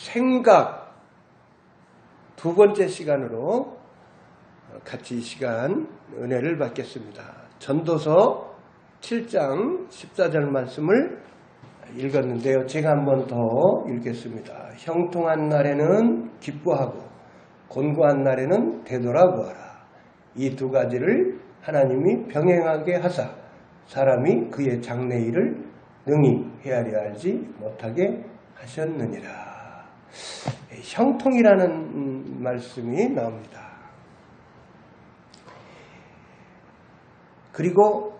생각 두 번째 시간으로 같이 이 시간 은혜를 받겠습니다. 전도서 7장 14절 말씀을 읽었는데요. 제가 한 번 더 읽겠습니다. 형통한 날에는 기뻐하고 곤고한 날에는 되돌아보아라. 이 두 가지를 하나님이 병행하게 하사 사람이 그의 장래일을 능히 헤아려 알지 못하게 하셨느니라. 형통이라는 말씀이 나옵니다. 그리고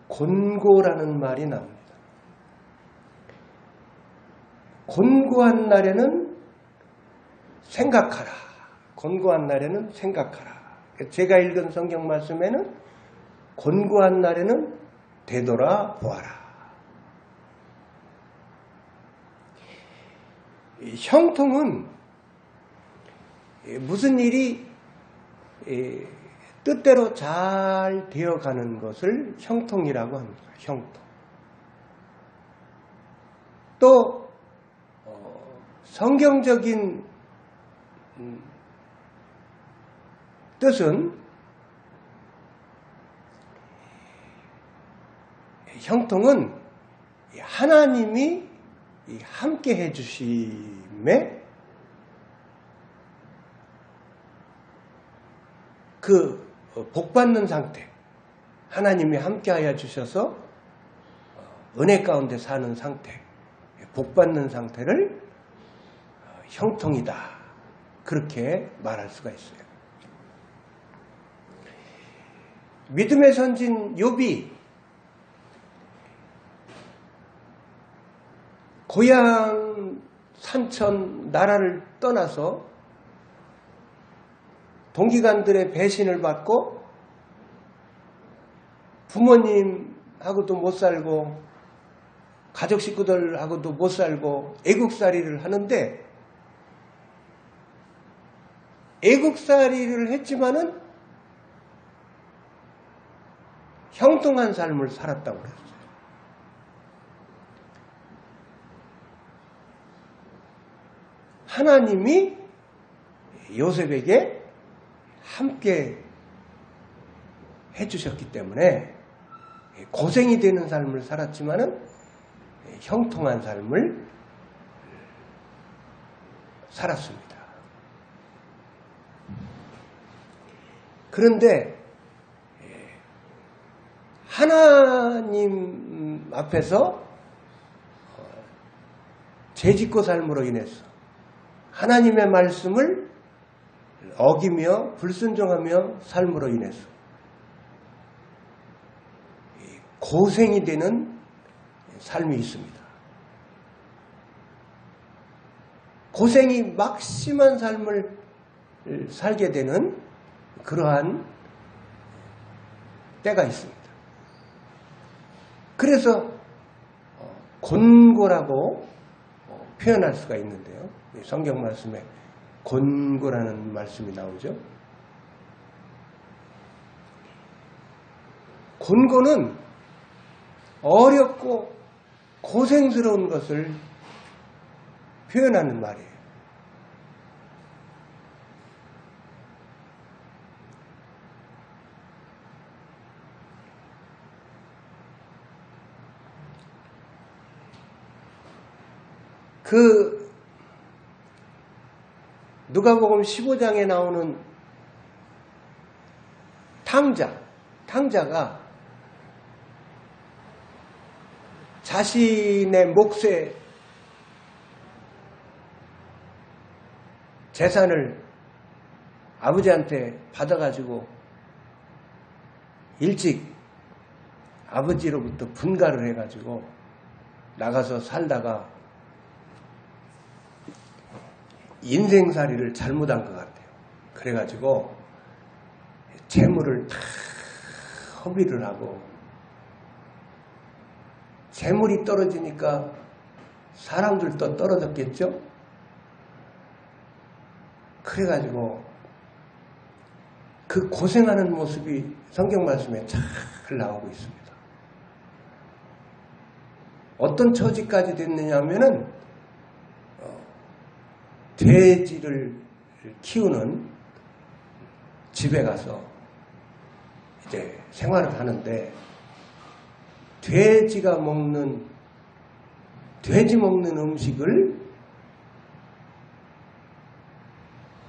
곤고라는 말이 나옵니다. 곤고한 날에는 생각하라. 곤고한 날에는 생각하라. 제가 읽은 성경 말씀에는 곤고한 날에는 되돌아보아라. 형통은 무슨 일이 뜻대로 잘 되어가는 것을 형통이라고 합니다. 형통. 또 성경적인 뜻은 형통은 하나님이 함께 해주심에 그 복받는 상태, 하나님이 함께하여 주셔서 은혜 가운데 사는 상태, 복받는 상태를 형통이다, 그렇게 말할 수가 있어요. 믿음의 선진 욥이 고향 산천 나라를 떠나서 동기간들의 배신을 받고 부모님하고도 못 살고 가족 식구들하고도 못 살고 애국살이를 하는데, 애국살이를 했지만은 형통한 삶을 살았다고 그랬어요. 하나님이 요셉에게 함께 해주셨기 때문에 고생이 되는 삶을 살았지만은 형통한 삶을 살았습니다. 그런데 하나님 앞에서 죄짓고 삶으로 인해서 하나님의 말씀을 어기며 불순종하며 삶으로 인해서 고생이 되는 삶이 있습니다. 고생이 막심한 삶을 살게 되는 그러한 때가 있습니다. 그래서 곤고라고 표현할 수가 있는데요. 성경 말씀에 곤고라는 말씀이 나오죠. 곤고는 어렵고 고생스러운 것을 표현하는 말이에요. 그 누가복음 15장에 나오는 탕자가 자신의 몫의 재산을 아버지한테 받아가지고 일찍 아버지로부터 분가를 해가지고 나가서 살다가 인생살이를 잘못한 것 같아요. 그래가지고 재물을 다 허비를 하고, 재물이 떨어지니까 사람들도 떨어졌겠죠? 그래가지고 그 고생하는 모습이 성경 말씀에 잘 나오고 있습니다. 어떤 처지까지 됐느냐 하면은 돼지를 키우는 집에 가서 이제 생활을 하는데 돼지 먹는 음식을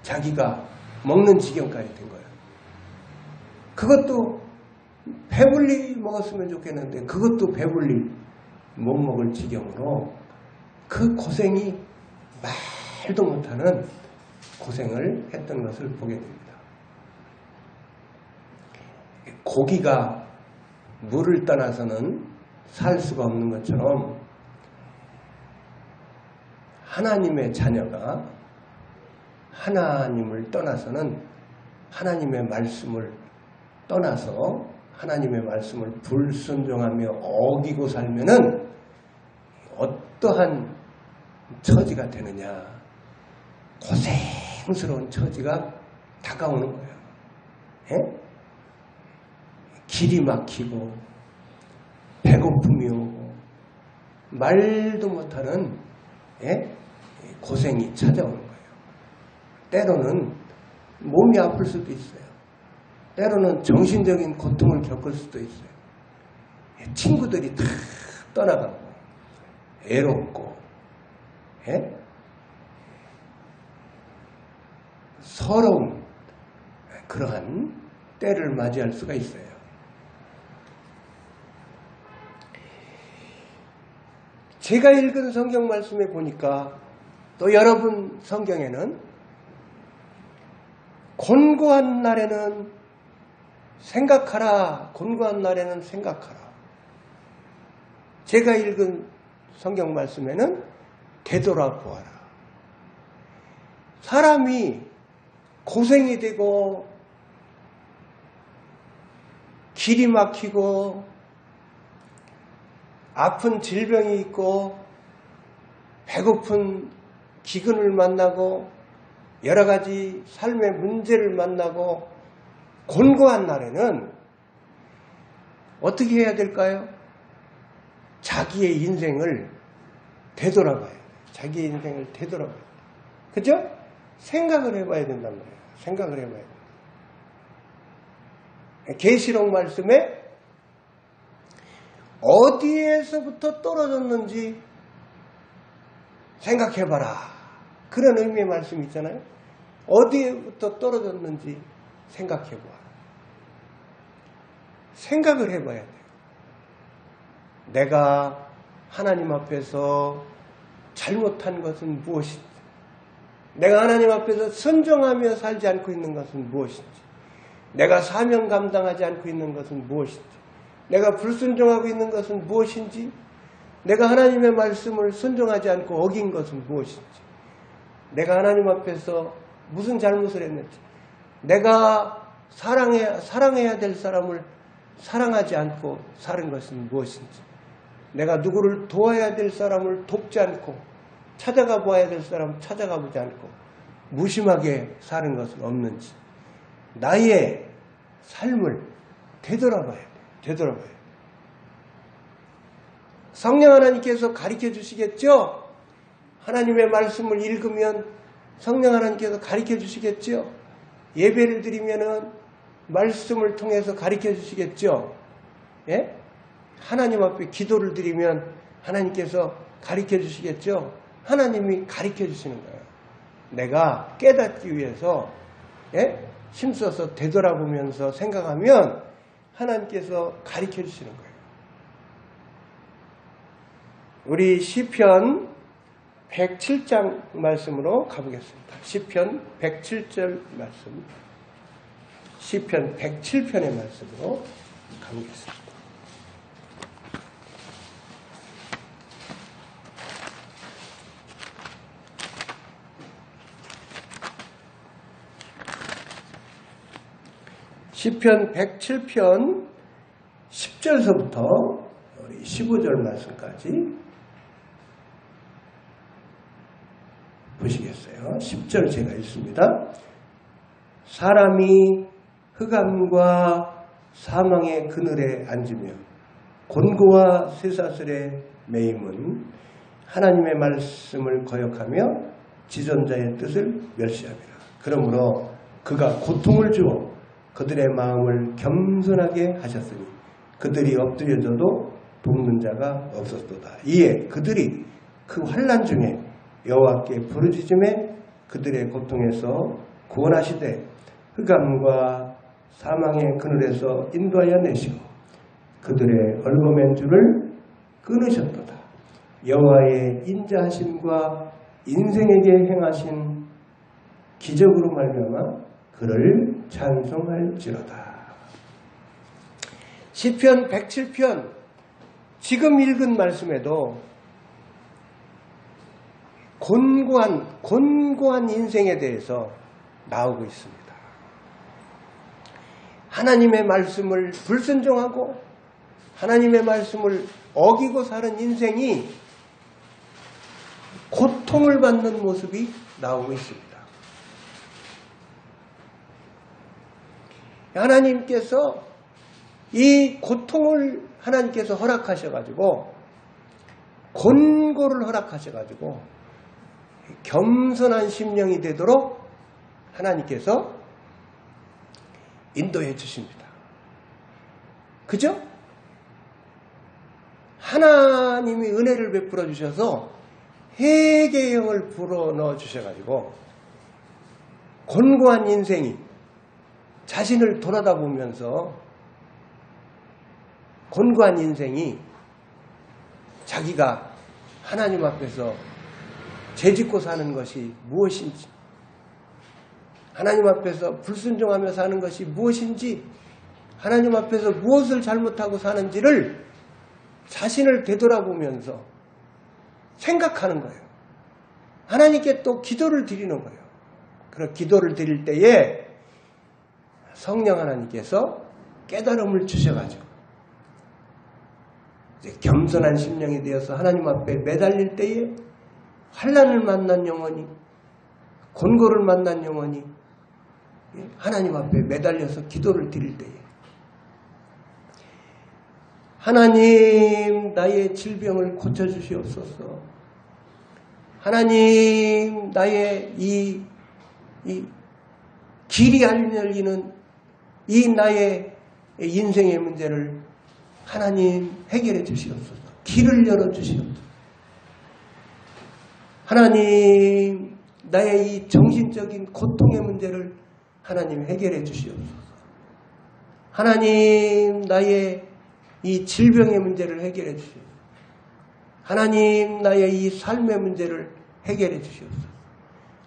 자기가 먹는 지경까지 된 거예요. 그것도 배불리 먹었으면 좋겠는데 그것도 배불리 못 먹을 지경으로 그 고생이 말도 못하는 고생을 했던 것을 보게 됩니다. 고기가 물을 떠나서는 살 수가 없는 것처럼 하나님의 자녀가 하나님을 떠나서는 하나님의 말씀을 떠나서 하나님의 말씀을 불순종하며 어기고 살면은 어떠한 처지가 되느냐. 고생스러운 처지가 다가오는 거예요. 예? 길이 막히고 배고픔이 오고 말도 못하는 고생이 찾아오는 거예요. 때로는 몸이 아플 수도 있어요. 때로는 정신적인 고통을 겪을 수도 있어요. 친구들이 다 떠나가고 애롭고 서러운 그러한 때를 맞이할 수가 있어요. 제가 읽은 성경 말씀에 보니까 또 여러분 성경에는 곤고한 날에는 생각하라. 곤고한 날에는 생각하라. 제가 읽은 성경 말씀에는 되돌아보아라. 사람이 고생이 되고 길이 막히고 아픈 질병이 있고 배고픈 기근을 만나고 여러 가지 삶의 문제를 만나고 곤고한 날에는 어떻게 해야 될까요? 자기의 인생을 되돌아봐야 돼요. 자기의 인생을 되돌아봐야 돼요. 그죠? 생각을 해봐야 된단 말이에요. 생각을 해봐야 돼요. 계시록 말씀에 어디에서부터 떨어졌는지 생각해봐라. 그런 의미의 말씀이 있잖아요. 어디에부터 떨어졌는지 생각해봐. 생각을 해봐야 돼요. 내가 하나님 앞에서 잘못한 것은 무엇인지, 내가 하나님 앞에서 순종하며 살지 않고 있는 것은 무엇인지, 내가 사명 감당하지 않고 있는 것은 무엇인지, 내가 불순종하고 있는 것은 무엇인지, 내가 하나님의 말씀을 순종하지 않고 어긴 것은 무엇인지, 내가 하나님 앞에서 무슨 잘못을 했는지, 내가 사랑해야 될 사람을 사랑하지 않고 사는 것은 무엇인지, 내가 누구를 도와야 될 사람을 돕지 않고 찾아가 보아야 될 사람을 찾아가 보지 않고 무심하게 사는 것은 없는지, 나의 삶을 되돌아봐야 돼요. 되돌아봐야 돼요. 성령 하나님께서 가르쳐 주시겠죠? 하나님의 말씀을 읽으면 성령 하나님께서 가르쳐 주시겠죠? 예배를 드리면은 말씀을 통해서 가르쳐 주시겠죠? 예? 하나님 앞에 기도를 드리면 하나님께서 가르쳐 주시겠죠? 하나님이 가르쳐 주시는 거예요. 내가 깨닫기 위해서 힘써서 되돌아보면서 생각하면 하나님께서 가르쳐 주시는 거예요. 우리 시편 107장 말씀으로 가보겠습니다. 시편 107절 말씀, 시편 107편의 말씀으로 가보겠습니다. 시편 107편 10절서부터 우리 15절 말씀까지 보시겠어요? 10절 제가 읽습니다. 사람이 흑암과 사망의 그늘에 앉으며 곤고와 쇠사슬에 매임은 하나님의 말씀을 거역하며 지존자의 뜻을 멸시함이라. 그러므로 그가 고통을 주어 그들의 마음을 겸손하게 하셨으니 그들이 엎드려져도 돕는 자가 없었도다. 이에 그들이 그 환난 중에 여호와께 부르짖음에 그들의 고통에서 구원하시되 흑암과 사망의 그늘에서 인도하여 내시고 그들의 얼버맨 줄을 끊으셨도다. 여호와의 인자하심과 인생에게 행하신 기적으로 말미암아 그를 찬송할지로다. 시편 107편 지금 읽은 말씀에도 곤고한 인생에 대해서 나오고 있습니다. 하나님의 말씀을 불순종하고 하나님의 말씀을 어기고 사는 인생이 고통을 받는 모습이 나오고 있습니다. 하나님께서 이 고통을 하나님께서 허락하셔가지고 곤고를 허락하셔가지고 겸손한 심령이 되도록 하나님께서 인도해 주십니다. 그죠? 하나님이 은혜를 베풀어 주셔서 회개의 영을 불어넣어 주셔가지고 곤고한 인생이 자신을 돌아다보면서 곤고한 인생이 자기가 하나님 앞에서 죄짓고 사는 것이 무엇인지, 하나님 앞에서 불순종하며 사는 것이 무엇인지, 하나님 앞에서 무엇을 잘못하고 사는지를 자신을 되돌아보면서 생각하는 거예요. 하나님께 또 기도를 드리는 거예요. 그런 기도를 드릴 때에 성령 하나님께서 깨달음을 주셔가지고 이제 겸손한 심령이 되어서 하나님 앞에 매달릴 때에 환난을 만난 영혼이, 곤고를 만난 영혼이 하나님 앞에 매달려서 기도를 드릴 때에 하나님 나의 질병을 고쳐주시옵소서. 하나님 나의 이 길이 안 열리는 이 나의 인생의 문제를 하나님 해결해 주시옵소서. 길을 열어 주시옵소서. 하나님 나의 이 정신적인 고통의 문제를 하나님 해결해 주시옵소서. 하나님 나의 이 질병의 문제를 해결해 주시옵소서. 하나님 나의 이 삶의 문제를 해결해 주시옵소서.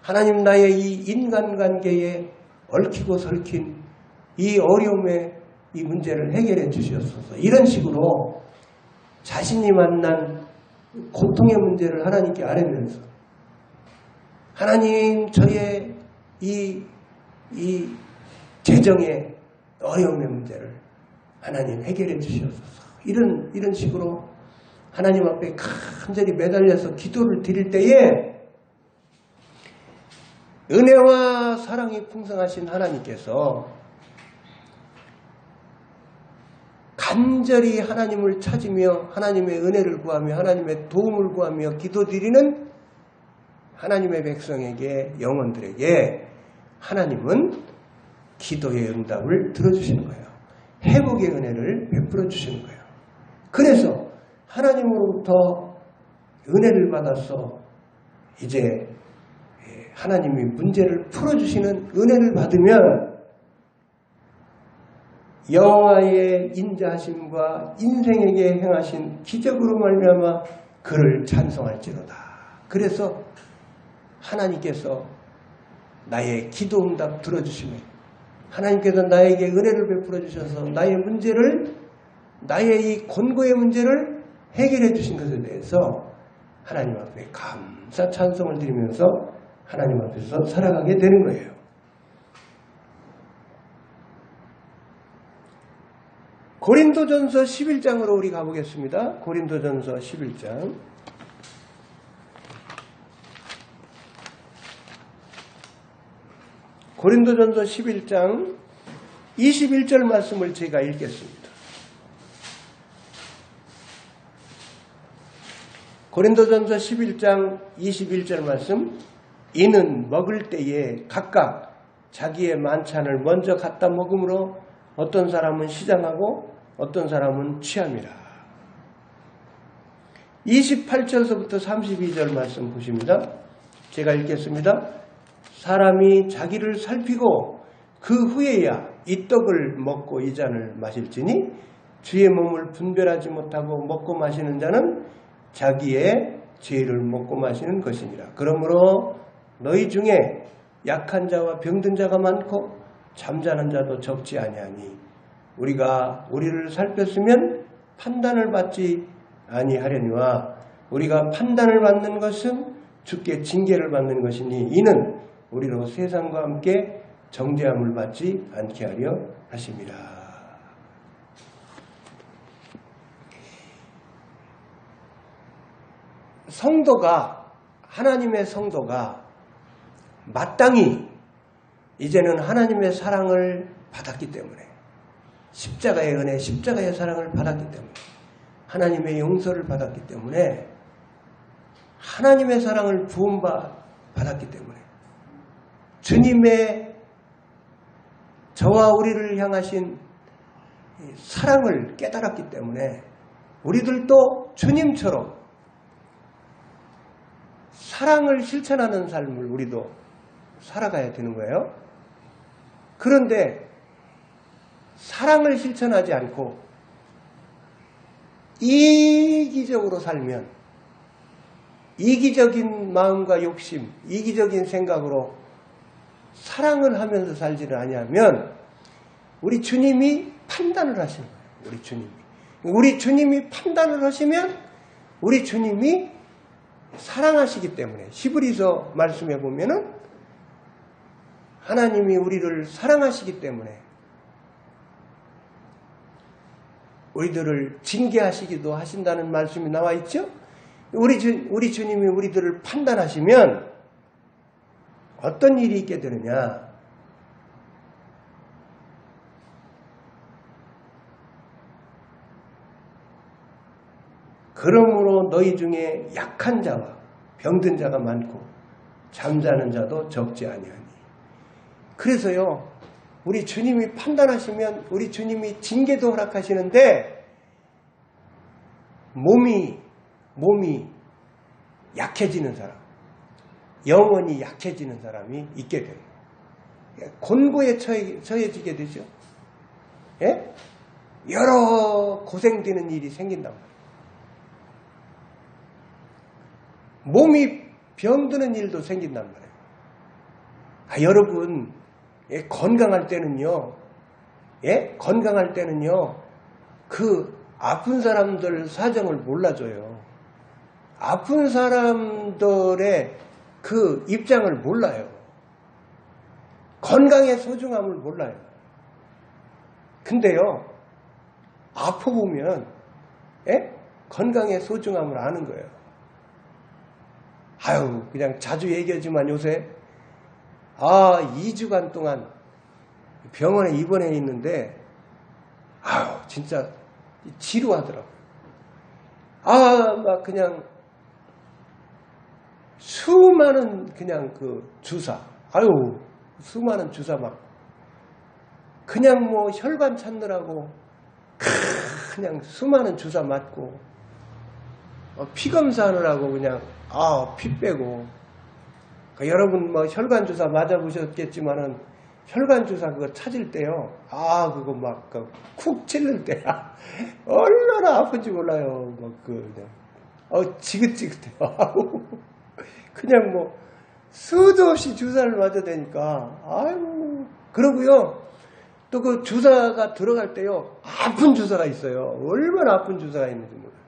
하나님 나의 이 인간관계에 얽히고 설킨 이 어려움의 이 문제를 해결해 주시옵소서. 이런 식으로 자신이 만난 고통의 문제를 하나님께 아뢰면서 하나님 저의 이 재정의 어려움의 문제를 하나님 해결해 주시옵소서. 이런 식으로 하나님 앞에 간절히 매달려서 기도를 드릴 때에 은혜와 사랑이 풍성하신 하나님께서 간절히 하나님을 찾으며 하나님의 은혜를 구하며 하나님의 도움을 구하며 기도드리는 하나님의 백성에게, 영혼들에게 하나님은 기도의 응답을 들어주시는 거예요. 회복의 은혜를 베풀어 주시는 거예요. 그래서 하나님으로부터 은혜를 받아서 이제 하나님이 문제를 풀어주시는 은혜를 받으면 여호와의 인자하심과 인생에게 행하신 기적으로 말미암아 그를 찬송할지로다. 그래서 하나님께서 나의 기도 응답 들어주시면 하나님께서 나에게 은혜를 베풀어 주셔서 나의 문제를, 나의 이 곤고의 문제를 해결해 주신 것에 대해서 하나님 앞에 감사 찬송을 드리면서 하나님 앞에서 살아가게 되는 거예요. 고린도전서 11장으로 우리 가보겠습니다. 고린도전서 11장. 고린도전서 11장 21절 말씀을 제가 읽겠습니다. 고린도전서 11장 21절 말씀 이는 먹을 때에 각각 자기의 만찬을 먼저 갖다 먹음으로 어떤 사람은 시장하고 어떤 사람은 취함이라. 28절서부터 32절 말씀 보십니다. 제가 읽겠습니다. 사람이 자기를 살피고 그 후에야 이 떡을 먹고 이 잔을 마실지니 주의 몸을 분별하지 못하고 먹고 마시는 자는 자기의 죄를 먹고 마시는 것이니라. 그러므로 너희 중에 약한 자와 병든 자가 많고 잠자는 자도 적지 아니하니 우리가 우리를 살폈으면 판단을 받지 아니하려니와 우리가 판단을 받는 것은 주께 징계를 받는 것이니 이는 우리로 세상과 함께 정죄함을 받지 않게 하려 하심이라. 성도가, 하나님의 성도가 마땅히 이제는 하나님의 사랑을 받았기 때문에, 십자가의 은혜, 십자가의 사랑을 받았기 때문에, 하나님의 용서를 받았기 때문에, 하나님의 사랑을 부음받았기 때문에, 주님의 저와 우리를 향하신 사랑을 깨달았기 때문에 우리들도 주님처럼 사랑을 실천하는 삶을 우리도 살아가야 되는 거예요. 그런데 사랑을 실천하지 않고 이기적으로 살면, 이기적인 마음과 욕심, 이기적인 생각으로 사랑을 하면서 살지를 아니하면 우리 주님이 판단을 하시는 거예요. 우리 주님이 판단을 하시면 우리 주님이 사랑하시기 때문에, 히브리서 말씀해 보면은 하나님이 우리를 사랑하시기 때문에 우리들을 징계하시기도 하신다는 말씀이 나와 있죠. 우리 주님이 우리들을 판단하시면 어떤 일이 있게 되느냐? 그러므로 너희 중에 약한 자와 병든 자가 많고 잠자는 자도 적지 아니하니. 그래서요, 우리 주님이 판단하시면 우리 주님이 징계도 허락하시는데 몸이 약해지는 사람, 영혼이 약해지는 사람이 있게 됩니다. 곤고에 처해지게 되죠. 예? 여러 고생되는 일이 생긴단 말이에요. 몸이 병드는 일도 생긴단 말이에요. 여러분, 건강할 때는요, 건강할 때는요, 그 아픈 사람들 사정을 몰라줘요. 아픈 사람들의 그 입장을 몰라요. 건강의 소중함을 몰라요. 근데요, 아파보면 건강의 소중함을 아는 거예요. 그냥 자주 얘기하지만 요새 2주간 동안 병원에 입원해 있는데 진짜 지루하더라고요. 막 그냥 수많은 그냥 그 주사, 수많은 주사 맞고, 그냥 뭐 혈관 찾느라고 그냥 수많은 주사 맞고, 피 검사하느라고 그냥 피 빼고. 여러분 뭐 혈관 주사 맞아보셨겠지만은 혈관 주사 그거 찾을 때요, 그거 막 쿡 찔릴 때 얼마나 아픈지 몰라요. 지긋지긋해요. 그냥 뭐 수도 없이 주사를 맞아야 되니까. 그러고요, 또 그 주사가 들어갈 때요, 아픈 주사가 있어요. 얼마나 아픈 주사가 있는지 몰라요.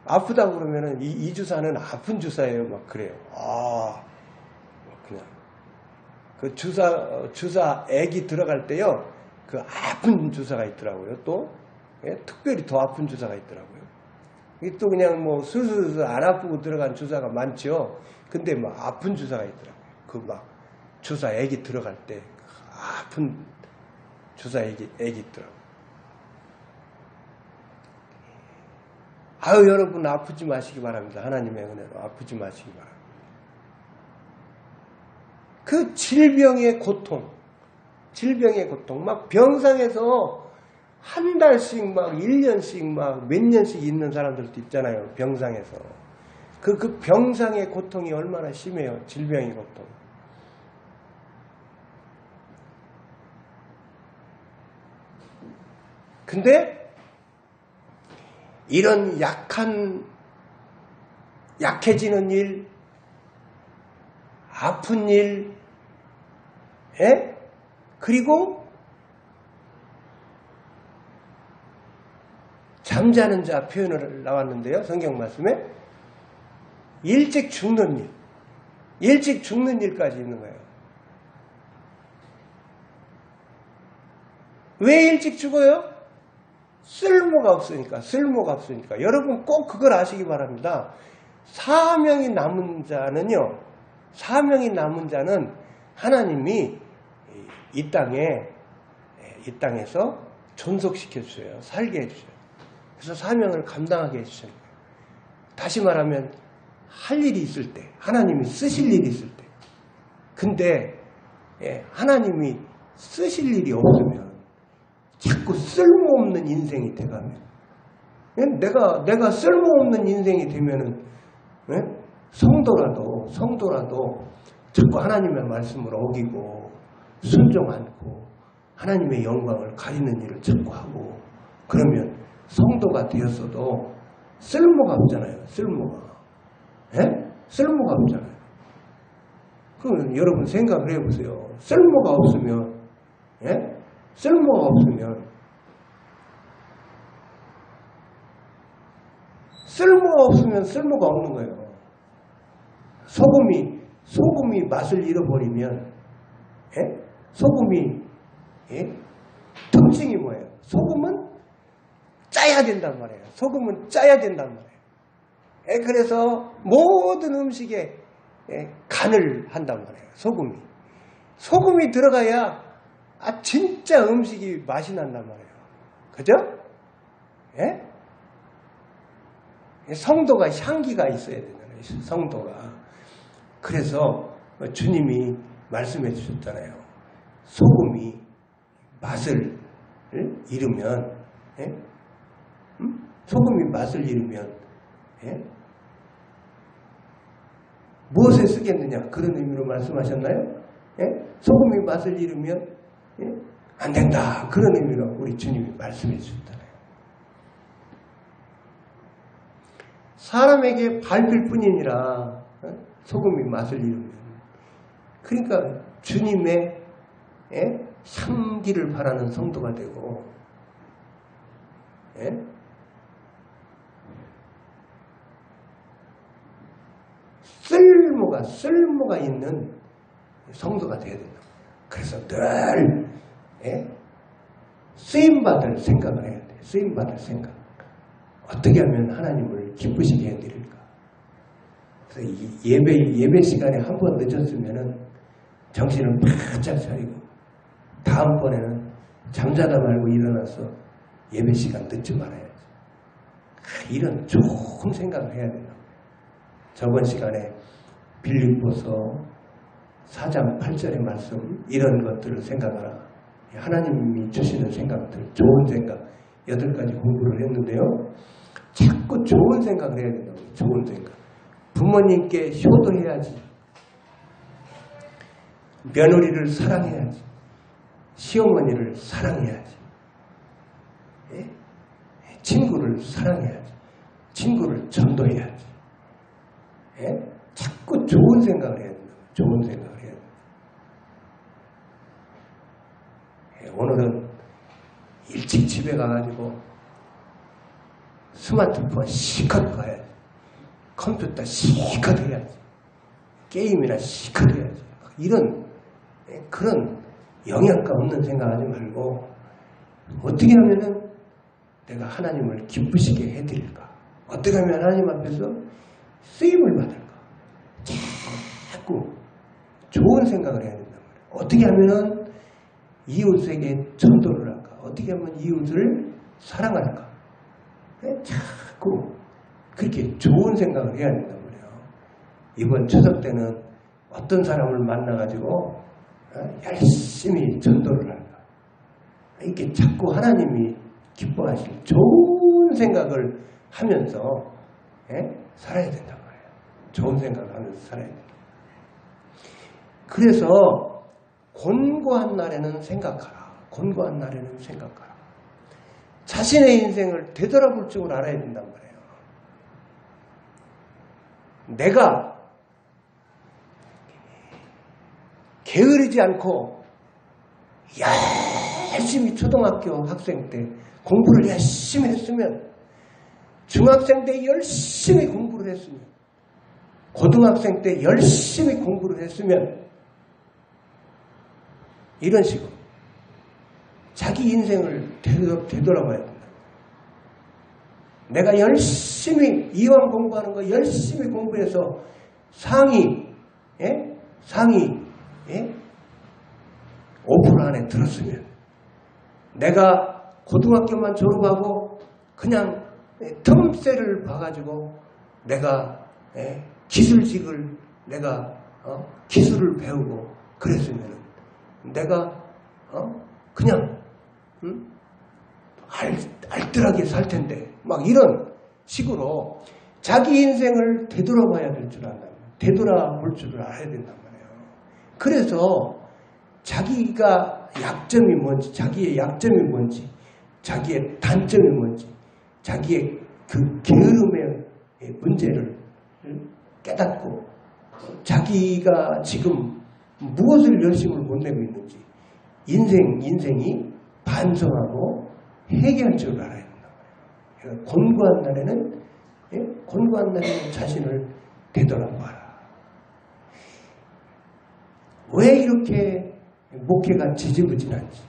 아프다고 그러면은 이 주사는 아픈 주사예요. 막 그래요. 그냥 그 주사 액이 들어갈 때요, 그 아픈 주사가 있더라고요. 또 특별히 더 아픈 주사가 있더라고요. 이게 또 그냥 뭐 슬슬 안 아프고 들어간 주사가 많죠. 근데 뭐 아픈 주사가 있더라고요. 그 막 주사 액이 들어갈 때 아픈 주사 액이 있더라고요. 여러분 아프지 마시기 바랍니다. 하나님의 은혜로 아프지 마시기 바랍니다. 그 질병의 고통, 막 병상에서 한 달씩 막 1년씩 막 몇 년씩 있는 사람들도 있잖아요. 병상에서. 그 병상의 고통이 얼마나 심해요. 질병의 고통. 근데 이런 약해지는 일, 아픈 일, 그리고 잠자는 자 표현을 나왔는데요. 성경 말씀에 일찍 죽는 일, 일찍 죽는 일까지 있는 거예요. 왜 일찍 죽어요? 쓸모가 없으니까. 여러분 꼭 그걸 아시기 바랍니다. 사명이 남은 자는 하나님이 이 땅에서 존속시켜 주셔요. 살게 해주셔요. 그래서 사명을 감당하게 해주셔요. 다시 말하면 할 일이 있을 때, 하나님이 쓰실 일이 있을 때. 근데 하나님이 쓰실 일이 없으면 자꾸 쓸모없는 인생이 돼가면, 내가 쓸모없는 인생이 되면은 성도라도 자꾸 하나님의 말씀을 어기고 순종 않고 하나님의 영광을 가리는 일을 자꾸 하고, 그러면 성도가 되었어도 쓸모가 없잖아요. 쓸모가 없잖아요. 그럼 여러분 생각을 해보세요. 쓸모가 없으면 쓸모가 없으면 쓸모가 없는 거예요. 소금이 맛을 잃어버리면, 소금이 특징이 뭐예요? 소금은 짜야 된단 말이에요. 그래서 모든 음식에 간을 한단 말이에요. 소금이 들어가야 진짜 음식이 맛이 난단 말이에요. 그죠? 성도가 향기가 있어야 되잖아요. 성도가. 그래서 주님이 말씀해 주셨잖아요. 소금이 맛을 잃으면, 소금이 맛을 잃으면 무엇에 쓰겠느냐, 그런 의미로 말씀하셨나요? 소금이 맛을 잃으면 안 된다, 그런 의미로 우리 주님이 말씀해 주셨잖아요. 사람에게 밟힐 뿐이니라 소금이 맛을 잃으면. 그러니까 주님의 향기를 바라는 성도가 되고, 쓸모가 있는 성도가 되어야 된다. 그래서 늘 쓰임받을 생각을 해야 돼. 쓰임받을 생각. 어떻게 하면 하나님을 기쁘시게 해드릴까. 그래서 예배 시간에 한 번 늦었으면은 정신을 바짝 차리고 다음번에는 잠자다 말고 일어나서 예배 시간 늦지 말아야지. 이런 좋은 생각을 해야 된다. 저번 시간에 빌립보서 4장 8절의 말씀, 이런 것들을 생각하라. 하나님이 주시는 생각들, 좋은 생각, 8가지 공부를 했는데요. 자꾸 좋은 생각을 해야 된다고. 좋은 생각. 부모님께 효도해야지. 며느리를 사랑해야지. 시어머니를 사랑해야지. 친구를 사랑해야지. 친구를 전도해야지. 자꾸 좋은 생각을 해야 된다. 좋은 생각을 해야 된다. 오늘은 일찍 집에 가가지고 스마트폰 시컷 봐야지. 컴퓨터 시컷 해야지. 게임이나 시컷 해야지. 이런 그런 영양가 없는 생각하지 말고, 어떻게 하면은 내가 하나님을 기쁘시게 해드릴까? 어떻게 하면 하나님 앞에서 쓰임을 받을까? 자꾸 좋은 생각을 해야 된단 말이에요. 어떻게 하면은 이웃에게 전도를 할까? 어떻게 하면 이웃을 사랑할까? 자꾸 그렇게 좋은 생각을 해야 된단 말이에요. 이번 추석 때는 어떤 사람을 만나가지고 열심히 전도를 한다. 이렇게 자꾸 하나님이 기뻐하실 좋은 생각을 하면서 살아야 된단 말이에요. 좋은 생각을 하면서 살아야 된다. 그래서 곤고한 날에는 생각하라. 곤고한 날에는 생각하라. 자신의 인생을 되돌아볼 줄 알아야 된단 말이에요. 내가 게으르지 않고 열심히 초등학교 학생 때 공부를 열심히 했으면, 중학생 때 열심히 공부를 했으면, 고등학생 때 열심히 공부를 했으면, 이런 식으로 자기 인생을 되돌아봐야 된다. 내가 열심히 이왕 공부하는 거 열심히 공부해서 상위 5% 안에 들었으면, 내가 고등학교만 졸업하고 그냥 틈새를 봐가지고 내가 기술직을 내가 기술을 배우고 그랬으면, 내가 그냥 알뜰하게 살 텐데, 막 이런 식으로 자기 인생을 되돌아봐야 될 줄 안다. 되돌아볼 줄을 알아야 된단 말이에요. 그래서 자기가 약점이 뭔지, 자기의 약점이 뭔지, 자기의 단점이 뭔지, 자기의 그 게으름의 문제를 깨닫고, 자기가 지금 무엇을 열심을 못 내고 있는지 인생이 반성하고 해결할 줄 알아야 된다. 곤고한 날에는 자신을 되돌아봐라. 왜 이렇게 목회가 지지부진한지,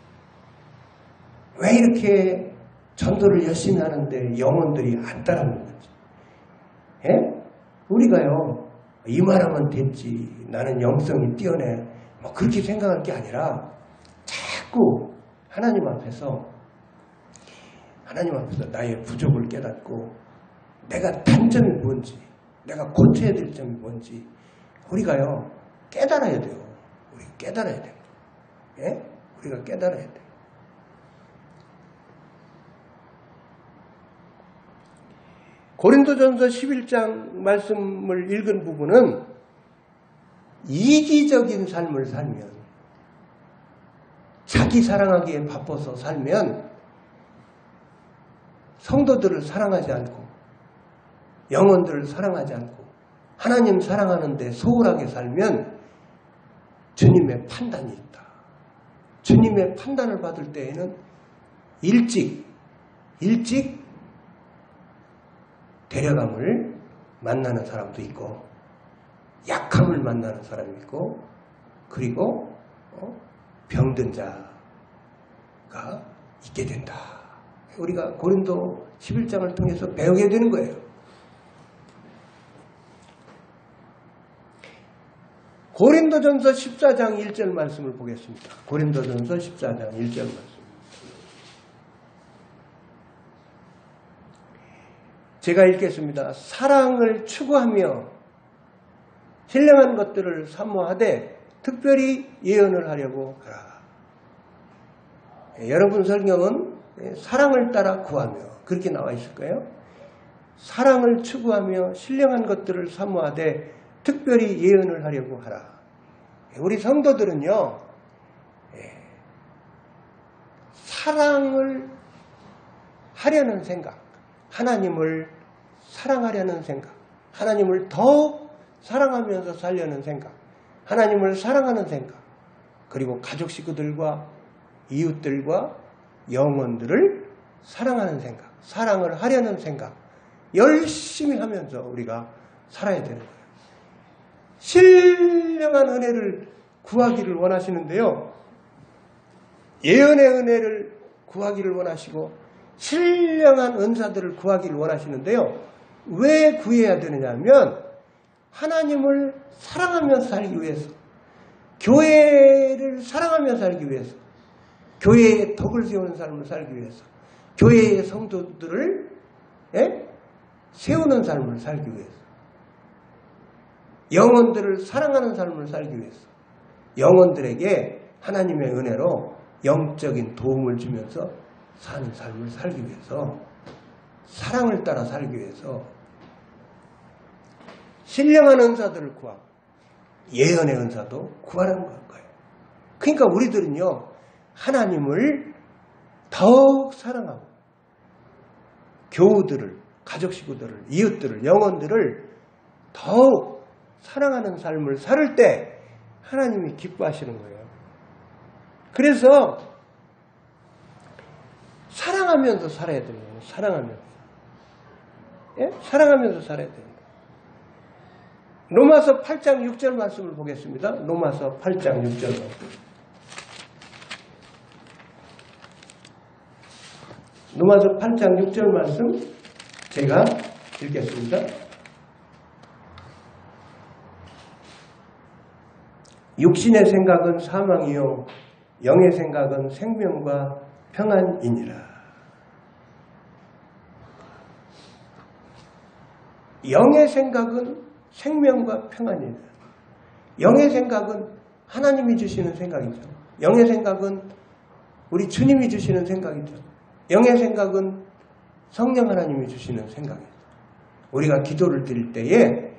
왜 이렇게 전도를 열심히 하는데 영혼들이 안 따라오는 건지. 우리가요, 이만하면 됐지, 나는 영성이 뛰어내, 뭐 그렇게 생각할 게 아니라 자꾸 하나님 앞에서 나의 부족을 깨닫고, 내가 단점이 뭔지, 내가 고쳐야 될 점이 뭔지 우리가요 깨달아야 돼요. 우리가 깨달아야 돼요. 우리가 깨달아야 돼요. 고린도전서 11장 말씀을 읽은 부분은 이기적인 삶을 살면, 자기 사랑하기에 바빠서 살면, 성도들을 사랑하지 않고 영혼들을 사랑하지 않고 하나님 사랑하는데 소홀하게 살면 주님의 판단이 있다. 주님의 판단을 받을 때에는 일찍 데려감을 만나는 사람도 있고, 약함을 만나는 사람이 있고, 그리고 병든 자가 있게 된다. 우리가 고린도 11장을 통해서 배우게 되는 거예요. 고린도전서 14장 1절 말씀을 보겠습니다. 고린도전서 14장 1절 말씀. 제가 읽겠습니다. 사랑을 추구하며 신령한 것들을 사모하되 특별히 예언을 하려고 하라. 여러분 성경은 사랑을 따라 구하며 그렇게 나와 있을 거예요. 사랑을 추구하며 신령한 것들을 사모하되 특별히 예언을 하려고 하라. 우리 성도들은요, 사랑을 하려는 생각, 하나님을 사랑하려는 생각, 하나님을 더욱 사랑하면서 살려는 생각, 하나님을 사랑하는 생각, 그리고 가족 식구들과 이웃들과 영혼들을 사랑하는 생각, 사랑을 하려는 생각, 열심히 하면서 우리가 살아야 되는 거예요. 신령한 은혜를 구하기를 원하시는데요, 예언의 은혜를 구하기를 원하시고 신령한 은사들을 구하기를 원하시는데요, 왜 구해야 되느냐 하면 하나님을 사랑하며 살기 위해서, 교회를 사랑하며 살기 위해서, 교회의 덕을 세우는 삶을 살기 위해서, 교회의 성도들을 세우는 삶을 살기 위해서. 영혼들을 사랑하는 삶을 살기 위해서, 영혼들에게 하나님의 은혜로 영적인 도움을 주면서 사는 삶을 살기 위해서, 사랑을 따라 살기 위해서 신령한 은사들을 구하고 예언의 은사도 구하라는 거예요. 그러니까 우리들은요, 하나님을 더욱 사랑하고 교우들을, 가족 식구들을, 이웃들을, 영혼들을 더욱 사랑하는 삶을 살 때 하나님이 기뻐하시는 거예요. 그래서 사랑하면서 살아야 되는 거예요. 사랑하면서. 예? 사랑하면서 살아야 됩니다. 로마서 8장 6절 말씀을 보겠습니다. 로마서 8장 6절 말씀. 로마서 8장 6절 말씀 제가 읽겠습니다. 육신의 생각은 사망이요 영의 생각은 생명과 평안이니라. 영의 생각은 생명과 평안이니라. 영의 생각은 하나님이 주시는 생각이죠. 영의 생각은 우리 주님이 주시는 생각이죠. 영의 생각은 성령 하나님이 주시는 생각이죠. 우리가 기도를 드릴 때에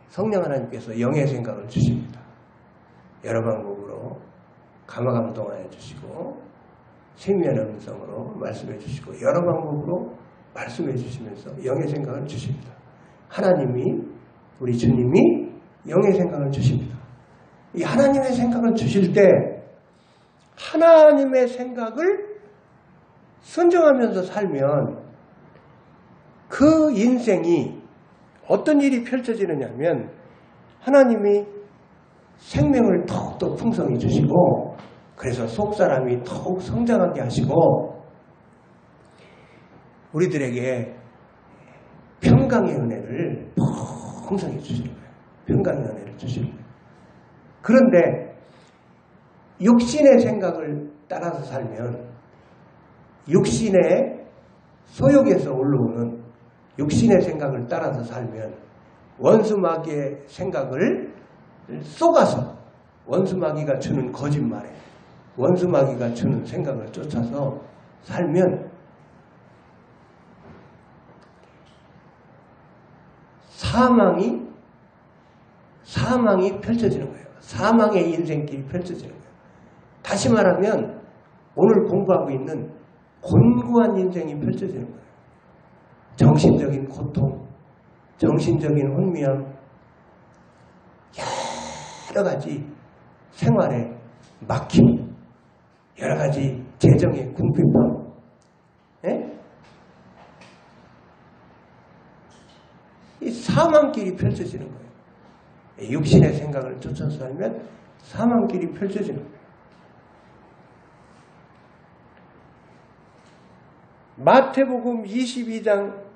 성령 하나님께서 영의 생각을 주십니다. 여러 방법으로 감화감동하여 주시고 생명의 음성으로 말씀해 주시고 여러 방법으로 말씀해 주시면서 영의 생각을 주십니다. 하나님이, 우리 주님이 영의 생각을 주십니다. 이 하나님의 생각을 주실 때 하나님의 생각을 순종하면서 살면 그 인생이 어떤 일이 펼쳐지느냐면 하나님이 생명을 더욱더 풍성히 주시고 그래서 속사람이 더욱 성장하게 하시고 우리들에게 평강의 은혜를 풍성히 주시는 거예요. 평강의 은혜를 주시는 거예요. 그런데 육신의 생각을 따라서 살면 육신의 소욕에서 올라오는 육신의 생각을 따라서 살면 원수마귀의 생각을 쏘가서 원수마귀가 주는 거짓말에 원수마귀가 주는 생각을 쫓아서 살면 사망이 펼쳐지는 거예요. 사망의 인생길이 펼쳐지는 거예요. 다시 말하면 오늘 공부하고 있는 곤고한 인생이 펼쳐지는 거예요. 정신적인 고통, 정신적인 혼미함, 여러 가지 생활의 막힘, 여러 가지 재정의 궁핍함, 예? 이 사망길이 펼쳐지는 거예요. 육신의 생각을 쫓아서 살면 사망길이 펼쳐지는 거예요. 마태복음 22장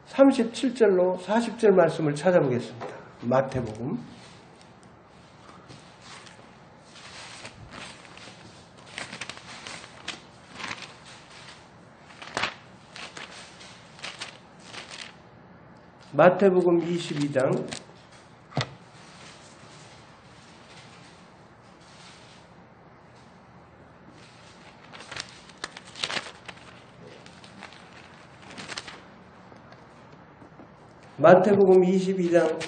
37절로 40절 말씀을 찾아보겠습니다. 마태복음 마태복음 22장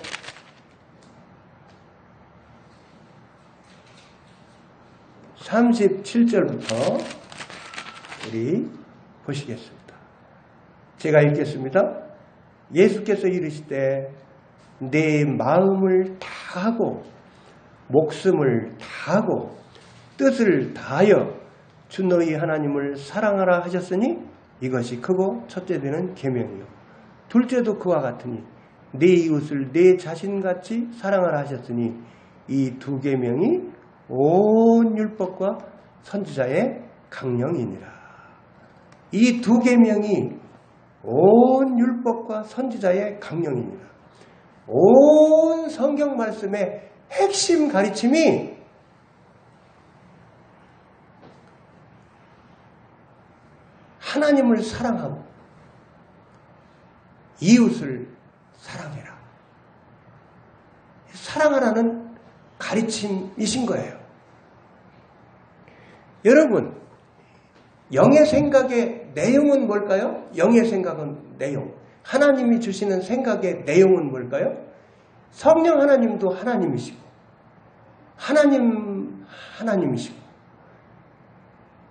37절부터 우리 보시겠습니다. 제가 읽겠습니다. 예수께서 이르시되 내 마음을 다하고 목숨을 다하고 뜻을 다하여 주 너희 하나님을 사랑하라 하셨으니 이것이 크고 첫째 되는 계명이요 둘째도 그와 같으니 내 이웃을 내 자신같이 사랑하라 하셨으니 이 두 계명이 온 율법과 선지자의 강령이니라. 이 두 계명이 온 율법과 선지자의 강령이니라. 온 성경 말씀의 핵심 가르침이 하나님을 사랑하고 이웃을 사랑해라. 사랑하라는 가르침이신 거예요. 여러분, 영의 생각의 내용은 뭘까요? 영의 생각은 내용. 하나님이 주시는 생각의 내용은 뭘까요? 성령 하나님도 하나님이시고, 하나님이시고,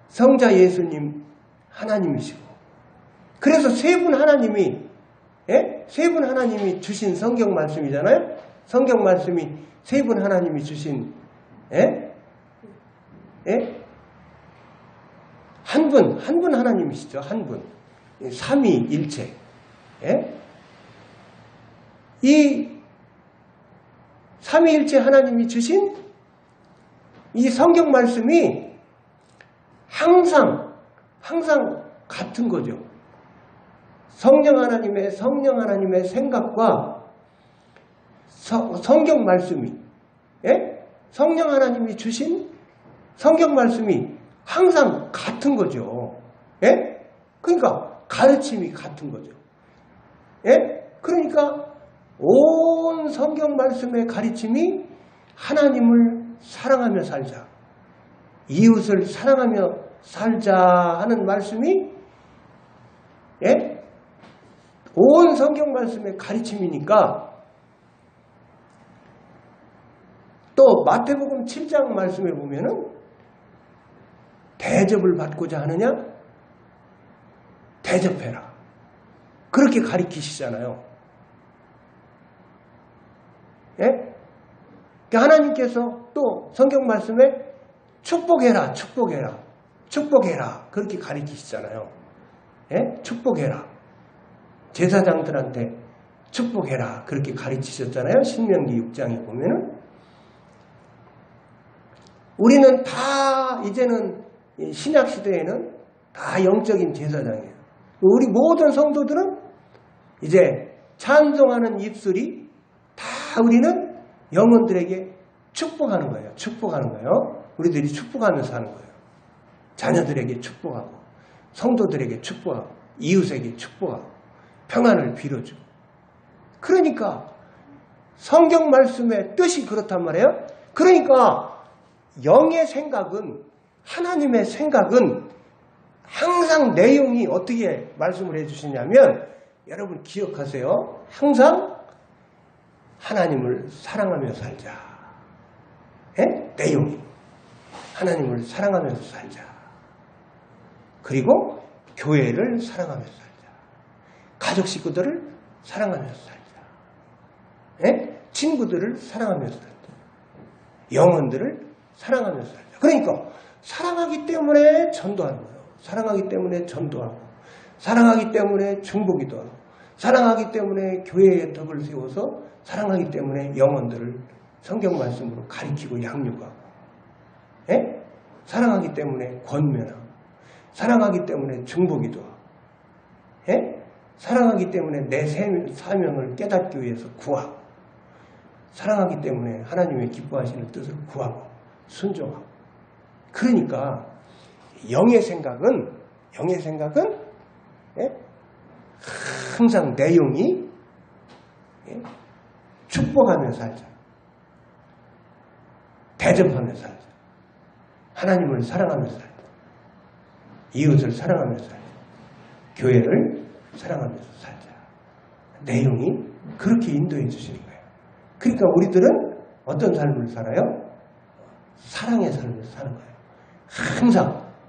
성자 예수님 하나님이시고, 그래서 세 분 하나님이, 세 분 하나님이 주신 성경 말씀이잖아요? 성경 말씀이 세 분 하나님이 주신, 한 분 하나님이시죠. 한 분. 삼위일체. 이 삼위일체 하나님이 주신 이 성경 말씀이 항상 같은 거죠. 성령 하나님의 생각과 성경 말씀이, 성령 하나님이 주신 성경 말씀이 항상 같은 거죠. 그러니까 가르침이 같은 거죠. 그러니까 온 성경 말씀의 가르침이 하나님을 사랑하며 살자, 이웃을 사랑하며 살자 하는 말씀이 온 성경 말씀의 가르침이니까, 또 마태복음 7장 말씀에 보면은 대접을 받고자 하느냐? 대접해라. 그렇게 가르치시잖아요. 하나님께서 또 성경 말씀에 축복해라. 그렇게 가르치시잖아요. 축복해라. 제사장들한테 축복해라. 그렇게 가르치셨잖아요. 신명기 6장에 보면은. 우리는 다 이제는 신약 시대에는 다 영적인 제사장이에요. 우리 모든 성도들은 이제 찬송하는 입술이 다 우리는 영혼들에게 축복하는 거예요. 우리들이 축복하면서 하는 거예요. 자녀들에게 축복하고, 성도들에게 축복하고, 이웃에게 축복하고, 평안을 빌어주고. 그러니까 성경 말씀의 뜻이 그렇단 말이에요. 그러니까 영의 생각은, 하나님의 생각은 항상 내용이 어떻게 말씀을 해주시냐면, 여러분 기억하세요. 항상 하나님을 사랑하며 살자. 내용이 하나님을 사랑하면서 살자. 그리고 교회를 사랑하면서 살자. 가족 식구들을 사랑하면서 살자. 친구들을 사랑하면서 살자. 영혼들을 사랑하면서 살자. 그러니까 사랑하기 때문에 전도하는 거예요. 사랑하기 때문에 전도하고, 사랑하기 때문에 중보기도 하고, 사랑하기 때문에 교회의 덕을 세워서, 사랑하기 때문에 영혼들을 성경 말씀으로 가리키고 양육하고, 사랑하기 때문에 권면하고, 사랑하기 때문에 중보기도 하고, 사랑하기 때문에 내 사명을 깨닫기 위해서 구하고, 사랑하기 때문에 하나님의 기뻐하시는 뜻을 구하고 순종하고. 그러니까 영의 생각은 항상 내용이 축복하며 살자, 대접하며 살자, 하나님을 사랑하며 살자, 이웃을 사랑하며 살자, 교회를 사랑하면서 살자. 내용이 그렇게 인도해 주시는 거예요. 그러니까 우리들은 어떤 삶을 살아요? 사랑의 삶을 사는 거예요.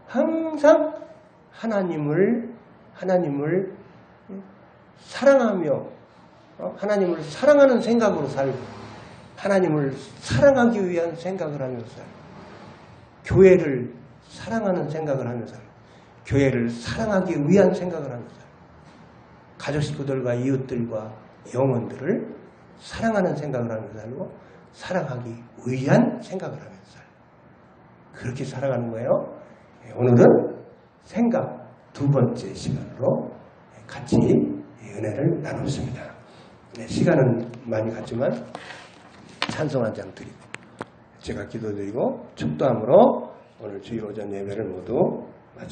항상 하나님을 사랑하며, 하나님을 사랑하는 생각으로 살고, 하나님을 사랑하기 위한 생각을 하면서 살고, 교회를 사랑하는 생각을 하면서 살고, 교회를 사랑하기 위한 생각을 하면서 살고, 가족 식구들과 이웃들과 영혼들을 사랑하는 생각을 하면서 살고, 사랑하기 위한 생각을 하면서 살고, 그렇게 살아가는 거예요. 오늘은 생각 두 번째 시간으로 같이 은혜를 나눴습니다. 시간은 많이 갔지만 찬송 한 장 드리고, 제가 기도드리고 축도함으로 오늘 주일 오전 예배를 모두